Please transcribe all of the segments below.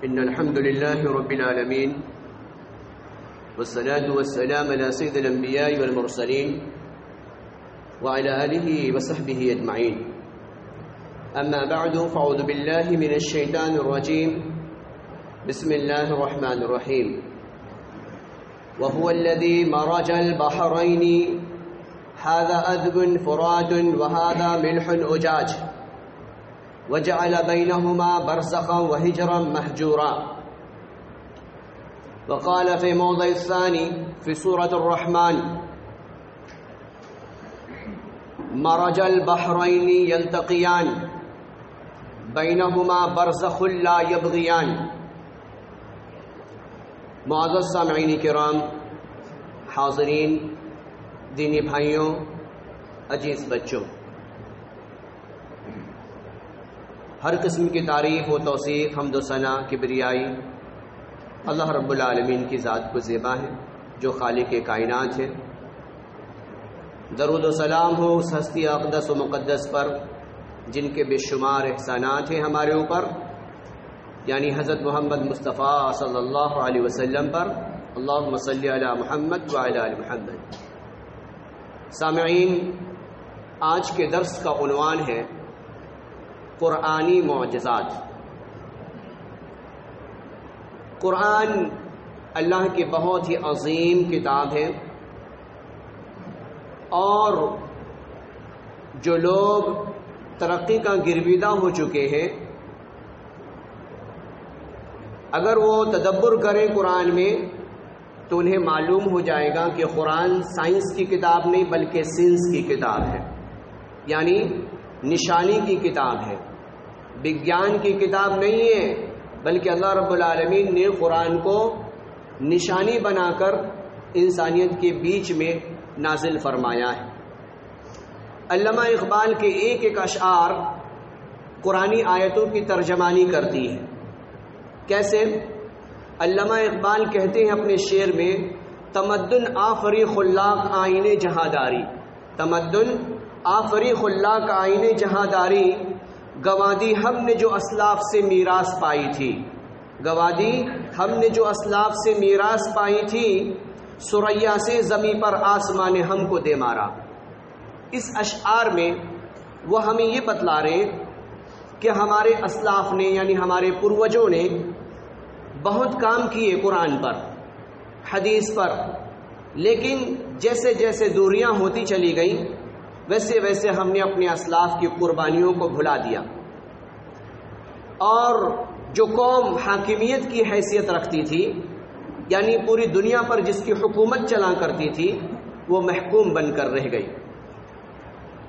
إن الحمد لله رب العالمين والصلاة والسلام على سيد الأنبياء والمرسلين وعلى آله وصحبه أجمعين. أما بعد فأعوذ بالله من الشيطان الرجيم. بسم الله الرحمن الرحيم. وهو الذي مرج البحرين هذا عذب فرات وهذا ملح أجاج وجعل بينهما برزخا وحجرا محجورا. وقال في موضع الثاني في سورة الرحمن: مرج البحرين يلتقيان بينهما برزخ لا يبغيان. معزز سامعین کرام، حاضرین، دینی بھائیوں، عزیز بچوں، ہر قسم کی تعریف و توصیف، حمد و ثنا، کبریائی اللہ رب العالمین کی ذات کو زیبا ہے جو خالق کائنات ہے. درود و سلام ہو اس ہستی اقدس و مقدس پر جن کے بے شمار احسانات ہیں ہمارے اوپر، یعنی حضرت محمد مصطفیٰ صلی اللہ علیہ وسلم پر. اللہم صلی علی محمد وعلی آل محمد. سامعین، آج کے درس کا عنوان ہے قرآنی معجزات. قرآن اللہ کی بہت ہی عظیم کتاب ہے، اور جو لوگ ترقی کا گرویدہ ہو چکے ہیں، اگر وہ تدبر کریں قرآن میں تو انہیں معلوم ہو جائے گا کہ قرآن سائنس کی کتاب نہیں بلکہ سینس کی کتاب ہے، یعنی نشانی کی کتاب ہے، وگیان کی کتاب نہیں ہے، بلکہ اللہ رب العالمین نے قرآن کو نشانی بنا کر انسانیت کے بیچ میں نازل فرمایا ہے. علامہ اقبال کے ایک ایک اشعار قرآنی آیتوں کی ترجمانی کرتی ہے. کیسے؟ علامہ اقبال کہتے ہیں اپنے شعر میں: تمدن آفری خلاق آئین جہانداری، تمدن آفری خلاق آئین جہانداری، گوادی ہم نے جو اسلاف سے میراث پائی تھی، گوادی ہم نے جو اسلاف سے میراث پائی تھی، سریا سے زمیں پر آسمان نے ہم کو دے مارا. اس اشعار میں وہ ہمیں یہ بتلا رہے کہ ہمارے اسلاف نے، یعنی ہمارے پروجوں نے بہت کام کیے قرآن پر، حدیث پر، لیکن جیسے جیسے دوریاں ہوتی چلی گئیں ویسے ویسے ہم نے اپنے اسلاف کی قربانیوں کو بھلا دیا، اور جو قوم حاکمیت کی حیثیت رکھتی تھی، یعنی پوری دنیا پر جس کی حکومت چلا کرتی تھی، وہ محکوم بن کر رہ گئی.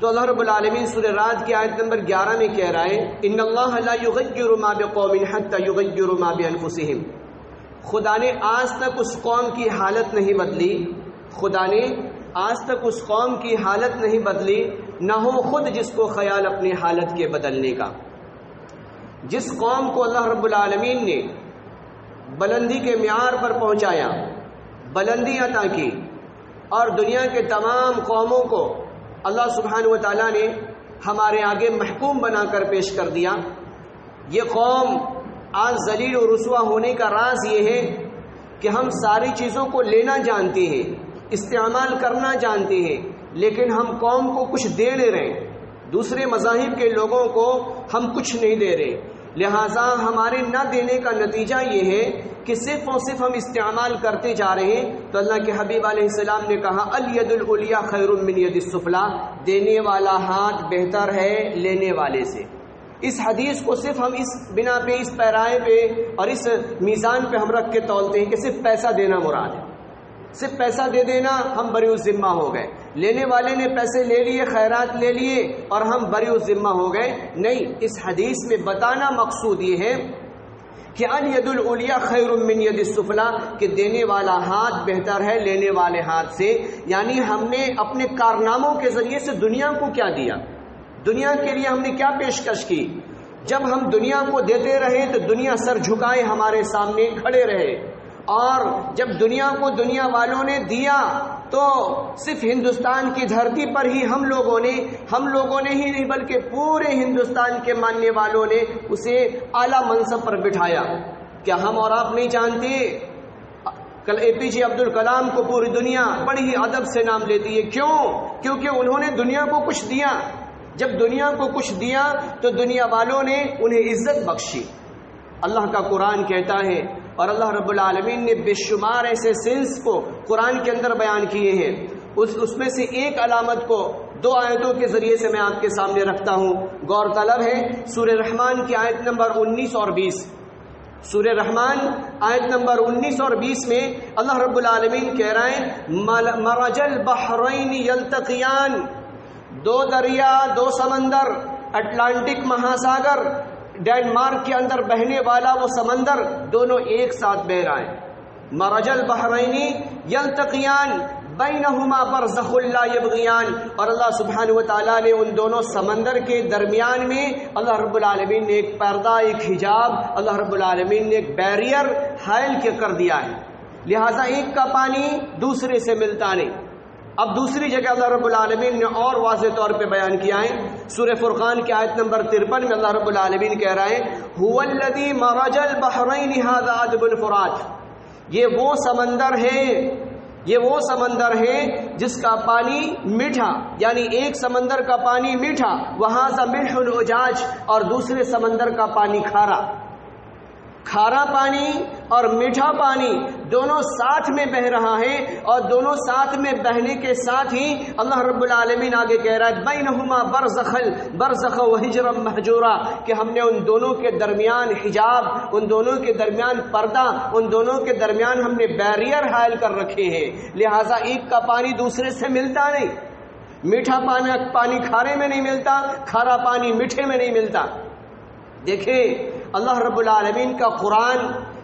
تو اللہ رب العالمین سورہ رعد کی آیت نمبر 11 میں کہہ رہا ہے: ان اللہ لا یغیر ما بقوم حتی یغیروا ما بانفسہم. خدا نے آج تک اس قوم کی حالت نہیں بدلی، خدا نے آج تک اس قوم کی حالت نہیں بدلی، نہ ہو خود جس کو خیال اپنی حالت کے بدلنے کا. جس قوم کو اللہ رب العالمین نے بلندی کے معیار پر پہنچایا، بلندی عطا کی، اور دنیا کے تمام قوموں کو اللہ سبحانہ و تعالیٰ نے ہمارے آگے محکوم بنا کر پیش کر دیا. یہ قوم آج ذلیل و رسوا ہونے کا راز یہ ہے کہ ہم ساری چیزوں کو لینا جانتے ہیں، استعمال کرنا جانتے ہیں، لیکن ہم قوم کو کچھ دے نہیں رہے، دوسرے مذاہب کے لوگوں کو ہم کچھ نہیں دے رہے. لہٰذا ہمارے نہ دینے کا نتیجہ یہ ہے کہ صرف اور صرف ہم استعمال کرتے جا رہے ہیں. تو اللہ کے حبیب علیہ السلام نے کہا: الید العلیٰ خیر من ید السفلیٰ، دینے والا ہاتھ بہتر ہے لینے والے سے. اس حدیث کو صرف ہم اس بنا پہ، اس پیرائے پہ اور اس میزان پہ ہم رکھ کے تولتے ہیں کہ صرف پیسہ دینا مراد ہے، صرف پیسہ دے دینا ہم بری الذمہ ہو گئے، لینے والے نے پیسے لے لیے، خیرات لے لیے اور ہم بری الذمہ ہو گئے. نہیں، اس حدیث میں بتانا مقصود یہ ہے کہ الید العلیٰ خیر من ید السفلیٰ، کہ دینے والا ہاتھ بہتر ہے لینے والے ہاتھ سے. یعنی ہم نے اپنے کارناموں کے ذریعے سے دنیا کو کیا دیا، دنیا کے لیے ہم نے کیا پیشکش کی. جب ہم دنیا کو دیتے رہے تو دنیا سر جھکائے ہمارے سامنے کھڑے رہے، اور جب دنیا کو دنیا والوں نے دیا تو صرف ہندوستان کی دھرتی پر ہی ہم لوگوں نے ہی نہیں بلکہ پورے ہندوستان کے ماننے والوں نے اسے اعلیٰ منصب پر بٹھایا کیا ہم اور آپ نہیں جانتے؟ کل APJ عبد الکلام کو پوری دنیا بڑی ہی ادب سے نام لیتی ہے. کیوں؟ کیونکہ انہوں نے دنیا کو کچھ دیا. جب دنیا کو کچھ دیا تو دنیا والوں نے انہیں عزت بخشی. اللہ کا قرآن کہتا ہے، اور اللہ رب العالمین نے بے شمار ایسے سینس کو قرآن کے اندر بیان کیے ہیں. اس میں سے ایک علامت کو 2 آیتوں کے ذریعے سے میں آپ کے سامنے رکھتا ہوں. غور طلب ہے سورہ رحمان کی آیت نمبر 19 اور 20. سورہ رحمان آیت نمبر 19 اور 20 میں اللہ رب العالمین کہہ رہے ہیں مرج البحرین یلتقیان، 2 دریا 2 سمندر، اٹلانٹک مہاساگر، ڈینمارک کے اندر بہنے والا وہ سمندر، دونوں ایک ساتھ بہ رہے ہیں. مرج البحرین یلتقیان بینہما برزخ لا یبغیان. اور اللہ سبحانہ و تعالیٰ نے ان دونوں سمندر کے درمیان میں اللہ رب العالمین نے ایک پردہ، ایک حجاب، اللہ رب العالمین نے ایک بیریئر حائل کر دیا ہے. لہٰذا ایک کا پانی دوسرے سے ملتا نہیں. اب دوسری جگہ اللہ رب العالمین نے اور واضح طور پہ بیان کیا ہے. سورہ فرقان کی آیت نمبر 53 میں اللہ رب العالمین کہہ رہے ہیں هو الذی مرج البحرین ھذا عذب فرات. یہ وہ سمندر ہے جس کا پانی میٹھا، یعنی ایک سمندر کا پانی میٹھا، وہاں سے ملح اجاج، اور دوسرے سمندر کا پانی کھارا. کھارا پانی اور میٹھا پانی دونوں ساتھ میں بہ رہا ہے، اور دونوں ساتھ میں بہنے کے ساتھ ہی اللہ رب العالمین آگے کہہ رہا ہے بینہما برزخ وحجرا محجورا، کہ ہم نے ان دونوں کے درمیان حجاب، ان دونوں کے درمیان پردہ، ان دونوں کے درمیان ہم نے بیریئر حائل کر رکھے ہیں. لہٰذا ایک کا پانی دوسرے سے ملتا نہیں. میٹھا پانی کھارے میں نہیں ملتا، کھارا پانی میٹھے میں نہیں ملتا. دیکھیں اللہ رب العالمین کا قرآن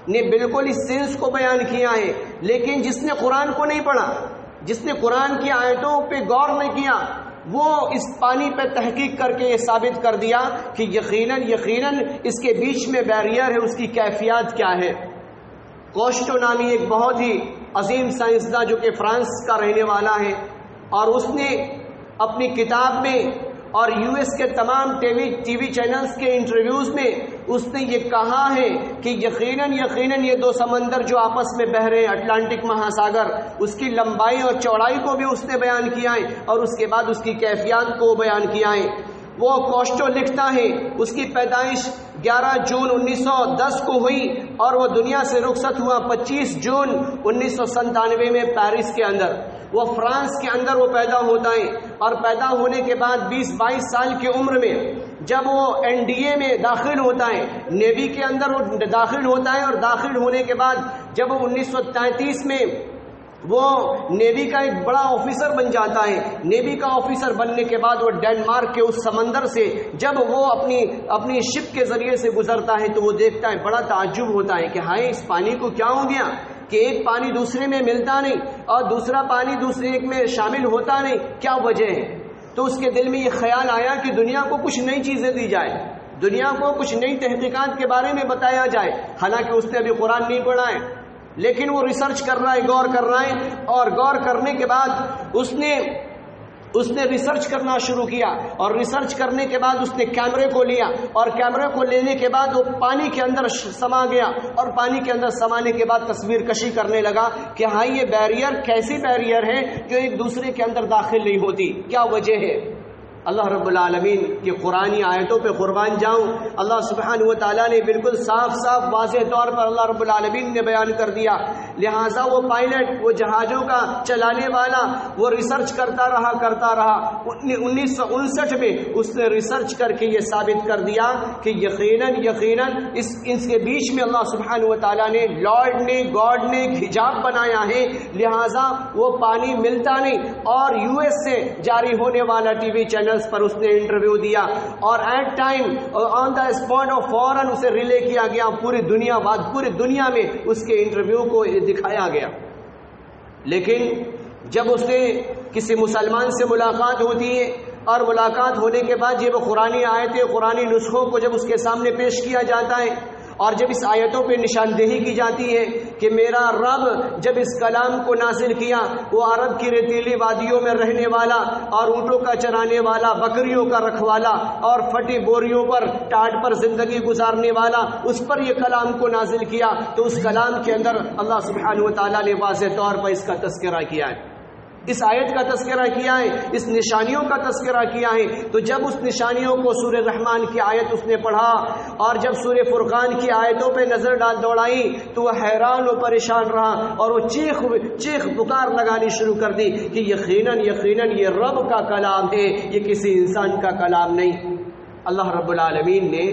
نے بالکل اس سینس کو بیان کیا ہے، لیکن جس نے قرآن کو نہیں پڑھا، جس نے قرآن کی آیتوں پہ غور نہیں کیا، وہ اس پانی پہ تحقیق کر کے یہ ثابت کر دیا کہ یقیناً اس کے بیچ میں بیریئر ہے. اس کی کیفیات کیا ہے؟ کوسٹو نامی ایک بہت ہی عظیم سائنسداں جو کہ فرانس کا رہنے والا ہے، اور اس نے اپنی کتاب میں اور US کے تمام ٹی وی چینلز کے انٹرویوز میں اس نے یہ کہا ہے کہ یقیناً یہ 2 سمندر جو آپس میں بہ رہے ہیں، اٹلانٹک مہاساگر، اس کی لمبائی اور چوڑائی کو بھی اس نے بیان کیا ہے، اور اس کے بعد اس کی کیفیات کو بیان کیا ہے. وہ کوسٹو لکھتا ہے اس کی پیدائش 11 جون 1910 کو ہوئی، اور وہ دنیا سے رخصت ہوا 25 جون 1997 میں پیرس کے اندر. وہ فرانس کے اندر وہ پیدا ہوتا ہے، اور پیدا ہونے کے بعد 20-22 سال کی عمر میں جب وہ NDA میں داخل ہوتا ہے، نیوی کے اندر وہ داخل ہوتا ہے، اور داخل ہونے کے بعد جب وہ 1933 میں وہ نیوی کا ایک بڑا آفیسر بن جاتا ہے. نیوی کا آفیسر بننے کے بعد وہ ڈینمارک کے اس سمندر سے جب وہ اپنی شپ کے ذریعے سے گزرتا ہے تو وہ دیکھتا ہے، بڑا تعجب ہوتا ہے کہ ہائے اس پانی کو کیا ہو گیا کہ ایک پانی دوسرے میں ملتا نہیں اور دوسرا پانی دوسرے ایک میں شامل ہوتا نہیں، کیا وجہ ہے؟ تو اس کے دل میں یہ خیال آیا کہ دنیا کو کچھ نئی چیزیں دی جائے، دنیا کو کچھ نئی تحقیقات کے بارے میں بتایا جائے. حالانکہ اس نے ابھی قرآن نہیں پڑھا ہے، لیکن وہ ریسرچ کر رہا ہے، غور کر رہا ہے، اور غور کرنے کے بعد اس نے ریسرچ کرنا شروع کیا، اور ریسرچ کرنے کے بعد اس نے کیمرے کو لیا، اور کیمرے کو لینے کے بعد وہ پانی کے اندر سما گیا، اور پانی کے اندر سمانے کے بعد تصویر کشی کرنے لگا کہ ہاں یہ بیریئر کیسی بیریئر ہے جو ایک دوسرے کے اندر داخل نہیں ہوتی، کیا وجہ ہے؟ اللہ رب العالمین کی قرآنی آیتوں پہ قربان جاؤں، اللہ سبحانہ و تعالیٰ نے بالکل صاف واضح طور پر اللہ رب العالمین نے بیان کر دیا. لہٰذا وہ پائلٹ، وہ جہازوں کا چلانے والا، وہ ریسرچ کرتا رہا. 1959 میں اس نے ریسرچ کر کے یہ ثابت کر دیا کہ یقیناً اس کے بیچ میں اللہ سبحانہ و تعالیٰ نے گاڈ نے ایک حجاب بنایا ہے. لہٰذا وہ پانی ملتا نہیں، اور US سے جاری ہونے والا ٹی وی چینل پر اس نے انٹرویو دیا، اور at time on the spot اور فوراً اسے ریلے کیا گیا پوری دنیا میں اس کے انٹرویو کو دکھایا گیا. لیکن جب اس نے کسی مسلمان سے ملاقات ہوتی ہے، اور ملاقات ہونے کے بعد یہ وہ قرآنی آیتیں، قرآنی نسخوں کو جب اس کے سامنے پیش کیا جاتا ہے، اور جب اس آیتوں پہ نشاندہی کی جاتی ہے کہ میرا رب جب اس کلام کو نازل کیا وہ عرب کی ریتیلی وادیوں میں رہنے والا اور اونٹوں کا چرانے والا، بکریوں کا رکھوالا اور پھٹی بوریوں پر ٹاٹ پر زندگی گزارنے والا، اس پر یہ کلام کو نازل کیا، تو اس کلام کے اندر اللہ سبحانہ وتعالیٰ نے واضح طور پر اس کا تذکرہ کیا ہے، اس آیت کا تذکرہ کیا ہے، اس نشانیوں کا تذکرہ کیا ہے۔ تو جب اس نشانیوں کو سورہ رحمان کی آیت اس نے پڑھا اور جب سورہ فرقان کی آیتوں پہ نظر دوڑائی تو وہ حیران و پریشان رہا اور وہ چیخ پکار لگانی شروع کر دی کہ یقیناً یہ رب کا کلام ہے، یہ کسی انسان کا کلام نہیں۔ اللہ رب العالمین نے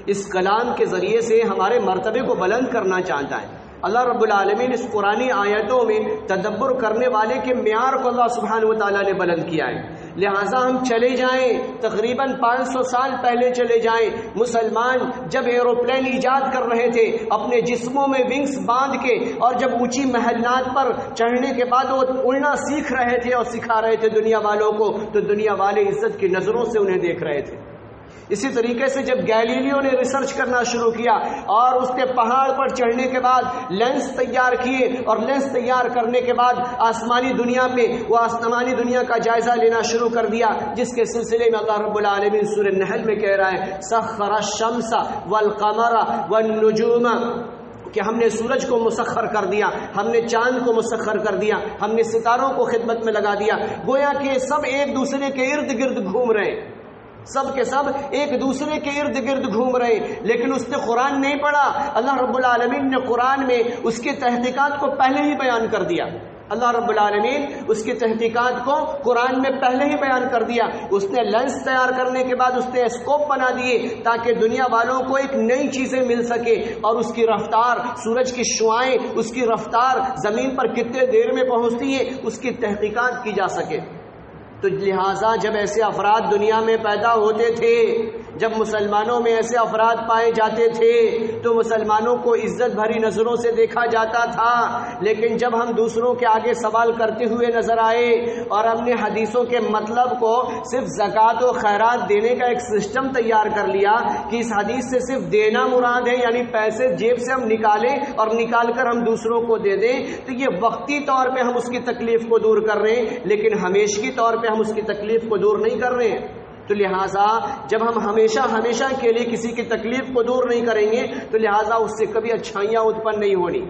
اس کلام کے ذریعے سے ہمارے مرتبے کو بلند کرنا چاہتا ہے۔ اللہ رب العالمین اس قرآنی آیتوں میں تدبر کرنے والے کے معیار کو اللہ سبحانہ وتعالیٰ نے بلند کیا ہے۔ لہٰذا ہم چلے جائیں تقریباً 500 سال پہلے چلے جائیں، مسلمان جب ایروپلین ایجاد کر رہے تھے اپنے جسموں میں ونگز باندھ کے، اور جب اونچی محلات پر چڑھنے کے بعد وہ اڑنا سیکھ رہے تھے اور سکھا رہے تھے دنیا والوں کو، تو دنیا والے عزت کی نظروں سے انہیں دیکھ رہے تھے۔ اسی طریقے سے جب گیلیلیو نے ریسرچ کرنا شروع کیا اور اس نے پہاڑ پر چڑھنے کے بعد لینس تیار کیے اور لینس تیار کرنے کے بعد آسمانی دنیا کا جائزہ لینا شروع کر دیا، جس کے سلسلے میں اللہ رب العالمین سورہ نحل میں کہہ رہا ہے سخر الشمس والقمر والنجوم، کہ ہم نے سورج کو مسخر کر دیا، ہم نے چاند کو مسخر کر دیا، ہم نے ستاروں کو خدمت میں لگا دیا، گویا کہ سب ایک دوسرے کے ارد گرد گھوم رہے ہیں، سب کے سب ایک دوسرے کے ارد گرد گھوم رہے، لیکن اس نے قرآن نہیں پڑھا۔ اللہ رب العالمین نے قرآن میں اس کی تحقیقات کو پہلے ہی بیان کر دیا، اللہ رب العالمین اس کی تحقیقات کو قرآن میں پہلے ہی بیان کر دیا۔ اس نے لینس تیار کرنے کے بعد اس نے اسکوپ بنا دیے تاکہ دنیا والوں کو ایک نئی چیزیں مل سکے، اور اس کی رفتار، سورج کی شعاعیں، اس کی رفتار زمین پر کتنے دیر میں پہنچتی ہے، اس کی تحقیقات کی جا سکے۔ تو لہٰذا جب ایسے افراد دنیا میں پیدا ہوتے تھے، جب مسلمانوں میں ایسے افراد پائے جاتے تھے تو مسلمانوں کو عزت بھری نظروں سے دیکھا جاتا تھا، لیکن جب ہم دوسروں کے آگے سوال کرتے ہوئے نظر آئے اور ہم نے حدیثوں کے مطلب کو صرف زکوٰۃ و خیرات دینے کا ایک سسٹم تیار کر لیا کہ اس حدیث سے صرف دینا مراد ہے، یعنی پیسے جیب سے ہم نکالیں اور نکال کر ہم دوسروں کو دے دیں، تو یہ وقتی طور پہ ہم اس کی تکلیف کو دور کر رہے ہیں، لیکن ہمیشگی طور پہ ہم اس کی تکلیف کو دور نہیں کر رہے ہیں۔ تو لہٰذا جب ہم ہمیشہ کے لیے کسی کی تکلیف کو دور نہیں کریں گے تو لہٰذا اس سے کبھی اچھائیاں اتپن نہیں ہونی۔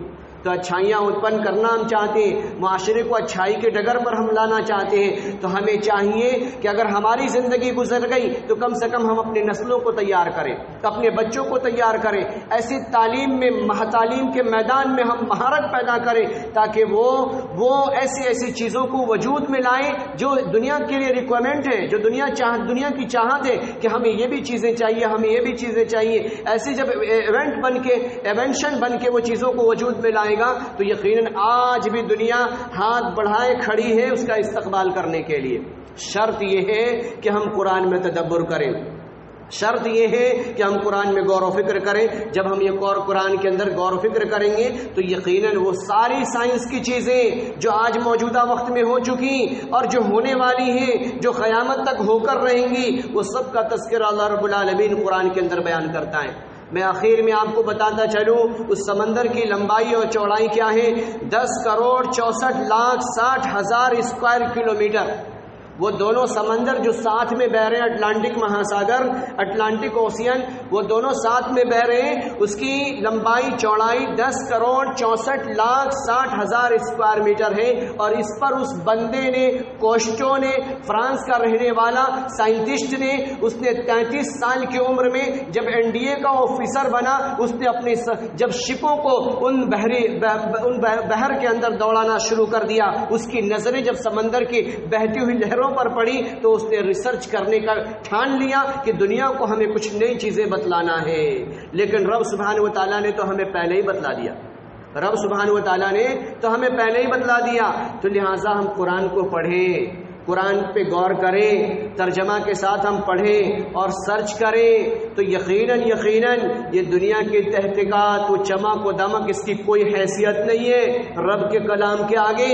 تو اچھائیاں اتپن کرنا ہم چاہتے ہیں، معاشرے کو اچھائی کے ڈگر پر ہم لانا چاہتے ہیں، تو ہمیں چاہیے کہ اگر ہماری زندگی گزر گئی تو کم سے کم ہم اپنے نسلوں کو تیار کریں، اپنے بچوں کو تیار کریں، ایسی تعلیم میں تعلیم کے میدان میں ہم مہارت پیدا کریں تاکہ وہ ایسی چیزوں کو وجود میں لائیں جو دنیا کے لیے ریکوائرمنٹ ہے، جو دنیا کی چاہت ہے کہ ہمیں یہ بھی چیزیں چاہیے، ہمیں یہ بھی چیزیں چاہیے۔ ایسی جب ایونشن بن کے وہ چیزوں کو وجود میں لائیں گا تو یقیناً آج بھی دنیا ہاتھ بڑھائے کھڑی ہے اس کا استقبال کرنے کے لیے۔ شرط یہ ہے کہ ہم قرآن میں تدبر کریں، شرط یہ ہے کہ ہم قرآن میں غور و فکر کریں۔ جب ہم یہ قرآن کے اندر غور و فکر کریں گے تو یقیناً وہ ساری سائنس کی چیزیں جو آج موجودہ وقت میں ہو چکی اور جو ہونے والی ہیں، جو قیامت تک ہو کر رہیں گی، وہ سب کا تذکرہ اللہ رب العالمین قرآن کے اندر بیان کرتا ہے۔ میں آخر میں آپ کو بتاتا چلوں اس سمندر کی لمبائی اور چوڑائی کیا ہے، 10,64,60,000 اسکوائر کلومیٹر۔ وہ دونوں سمندر جو ساتھ میں بہ رہے ہیں، اٹلانٹک مہاساگر، اٹلانٹک اوشین، وہ دونوں ساتھ میں بہ رہے ہیں، اس کی لمبائی چوڑائی 10,64,60,000 اسکوائر میٹر ہے، اور اس پر اس بندے نے، کوسٹو نے، فرانس کا رہنے والا سائنٹسٹ نے، اس نے 33 سال کی عمر میں جب NDA کا آفیسر بنا، اس نے اپنی جب شپوں کو ان بحر کے اندر دوڑانا شروع کر دیا، اس کی نظریں جب سمندر کی بہتی ہوئی لہروں پر پڑی تو اس نے ریسرچ کرنے کا ٹھان لیا کہ دنیا کو ہمیں کچھ نئی چیزیں بتلانا ہے، لیکن رب سبحانہ وتعالیٰ نے تو ہمیں پہلے ہی بتلا دیا، رب سبحانہ وتعالیٰ نے تو ہمیں پہلے ہی بتلا دیا۔ تو لہٰذا ہم قرآن کو پڑھیں، قرآن پہ غور کریں، ترجمہ کے ساتھ ہم پڑھیں اور سرچ کریں، تو یقیناً یہ دنیا کی تحقیقات، وہ چمک و دمک، اس کی کوئی حیثیت نہیں ہے رب کے کلام کے آگے۔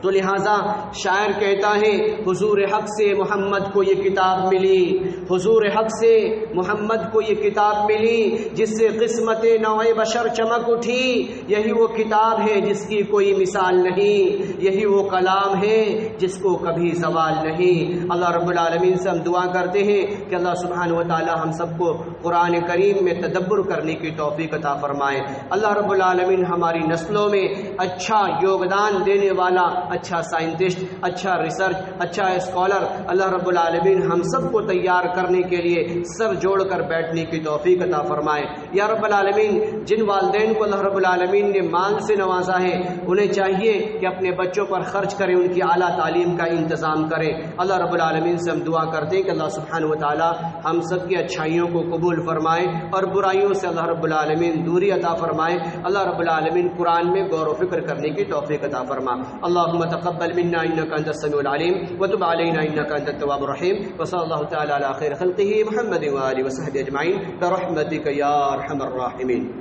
تو لہٰذا شاعر کہتا ہے حضور حق سے محمد کو یہ کتاب ملی، حضور حق سے محمد کو یہ کتاب ملی جس سے قسمت نوع بشر چمک اٹھی، یہی وہ کتاب ہے جس کی کوئی مثال نہیں، یہی وہ کلام ہے جس کو کبھی زوال نہیں۔ اللہ رب العالمین سے ہم دعا کرتے ہیں کہ اللہ سبحانہ و تعالی ہم سب کو قرآن کریم میں تدبر کرنے کی توفیق عطا فرمائے۔ اللہ رب العالمین ہماری نسلوں میں اچھا یوگدان دینے والا، اچھا سائنٹسٹ، اچھا ریسرچ، اچھا اسکالر اللہ رب العالمین ہم سب کو تیار کرنے کے لیے سر جوڑ کر بیٹھنے کی توفیق عطا فرمائے۔ یا رب العالمین جن والدین کو اللہ رب العالمین نے مال سے نوازا ہے انہیں چاہیے کہ اپنے بچوں پر خرچ کریں، ان کی اعلیٰ تعلیم کا انتظام کریں۔ اللہ رب العالمین سے ہم دعا کرتے ہیں کہ اللہ سبحانہ و تعالی ہم سب کی اچھائیوں کو قبول فرمائے اور برائیوں سے اللہ رب العالمین دوری عطا فرمائے۔ اللہ رب العالمین قرآن میں غور و فکر کرنے کی توفیق عطا فرما۔ اللہم تقبل منا انک انت السمیع العلیم وتب علینا انک انت التواب الرحیم وصلی اللہ تعالی علی خیر خلقہ محمد وآلہ وصحبہ اجمعین برحمتک یا ارحم الراحمین۔